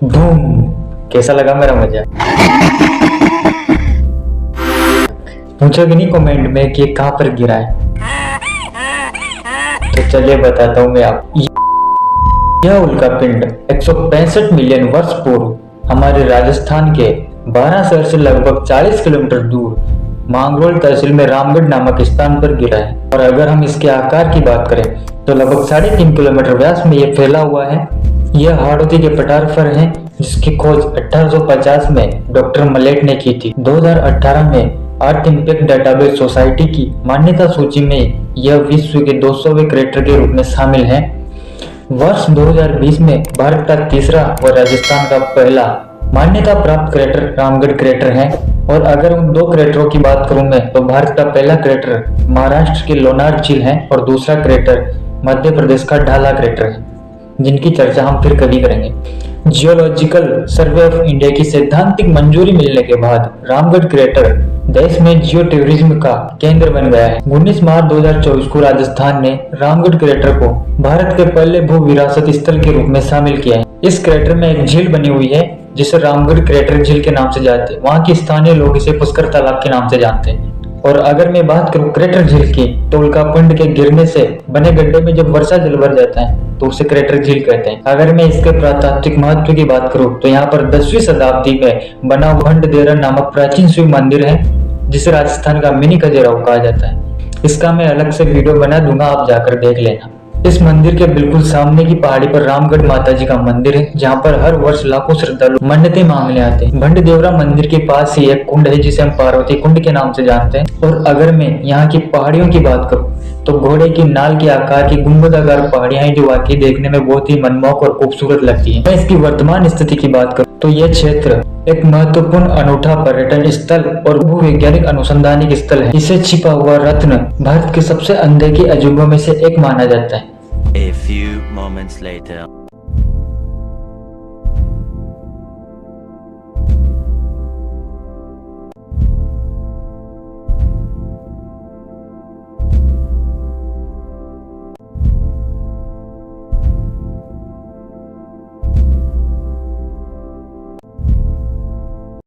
धूम। कैसा लगा मेरा मजा? पूछोगे नहीं कमेंट में कि कहाँ पर गिरा है? तो चलिए बताता हूँ मैं आपको। यह उल्का पिंड 165 मिलियन वर्ष पूर्व हमारे राजस्थान के 12 शहर से लगभग 40 किलोमीटर दूर मांगरोल तहसील में रामगढ़ नामक स्थान पर गिरा है। और अगर हम इसके आकार की बात करें तो लगभग 3.5 किलोमीटर व्यास में यह फैला हुआ है। यह हाड़ौती के पठार पर है, जिसकी खोज 1850 में डॉक्टर मलेट ने की थी। 2018 में अर्थ इम्पैक्ट डेटाबेस सोसाइटी की मान्यता सूची में यह विश्व के 200वें क्रेटर के रूप में शामिल है। वर्ष 2020 में भारत का तीसरा और राजस्थान का पहला मान्यता प्राप्त क्रेटर रामगढ़ क्रेटर है। और अगर उन दो क्रेटरों की बात करूं मैं तो भारत का पहला क्रेटर महाराष्ट्र के लोनार झील है और दूसरा क्रेटर मध्य प्रदेश का ढाला क्रेटर है, जिनकी चर्चा हम फिर कभी करेंगे। जियोलॉजिकल सर्वे ऑफ इंडिया की सैद्धांतिक मंजूरी मिलने के बाद रामगढ़ क्रेटर देश में जियो टूरिज्म का केंद्र बन गया है। 19 मार्च 2024 को राजस्थान ने रामगढ़ क्रेटर को भारत के पहले भू विरासत स्थल के रूप में शामिल किया है। इस क्रेटर में एक झील बनी हुई है जिसे रामगढ़ क्रेटर झील के नाम से जानते हैं। वहाँ के स्थानीय लोग इसे पुष्कर तालाब के नाम से जानते हैं। और अगर मैं बात करूं क्रेटर झील की तो उल्का पिंड के गिरने से बने गड्ढे में जब वर्षा जल भर जाता है तो उसे क्रेटर झील कहते हैं। अगर मैं इसके पुरातात्विक महत्व की बात करूं तो यहाँ पर 10वीं शताब्दी में बना भंडदेरा नामक प्राचीन शिव मंदिर है, जिसे राजस्थान का मिनी खजुराहो कहा जाता है। इसका मैं अलग से वीडियो बना दूंगा, आप जाकर देख लेना। इस मंदिर के बिल्कुल सामने की पहाड़ी पर रामगढ़ माता जी का मंदिर है, जहाँ पर हर वर्ष लाखों श्रद्धालु मन्नतें मांगने आते हैं। भंडदेवरा मंदिर के पास ही एक कुंड है जिसे हम पार्वती कुंड के नाम से जानते हैं। और अगर मैं यहाँ की पहाड़ियों की बात करूँ तो घोड़े की नाल के आकार की गुंबदाकार पहाड़ियां हैं, जो वाकई देखने में बहुत ही मनमोहक और खूबसूरत लगती है। मैं इसकी वर्तमान स्थिति की बात करूँ तो यह क्षेत्र एक महत्वपूर्ण अनूठा पर्यटन स्थल और भूवैज्ञानिक अनुसंधानिक स्थल है। इसे छिपा हुआ रत्न भारत के सबसे अनदेखे अजूबों में से एक माना जाता है। A few moments later.